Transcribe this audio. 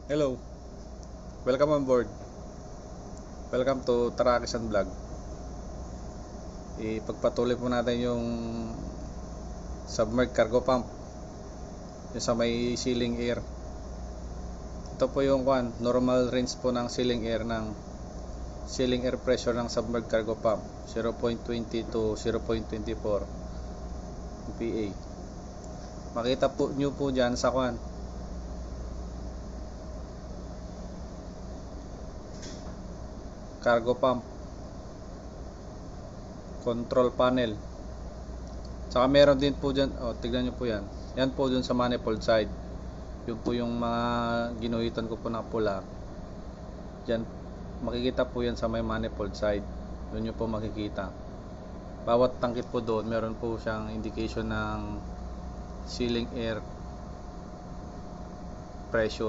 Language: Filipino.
Hello, welcome on board. Welcome to Tarakisan Vlog. Ipagpatuloy po natin yung submerged cargo pump, yung sa may ceiling air. Ito po yung normal range po ng ceiling air pressure ng submerged cargo pump, 0.20 to 0.24 PA. Makita po nyo po dyan sa cargo pump control panel. Saka meron din po dyan, tignan nyo po yan. Yan po dun sa manifold side. Yun po yung mga ginuhitan ko po na pula. Dyan, makikita po yan sa may manifold side. Doon nyo po makikita. Bawat tangkit po doon, meron po siyang indication ng ceiling air pressure.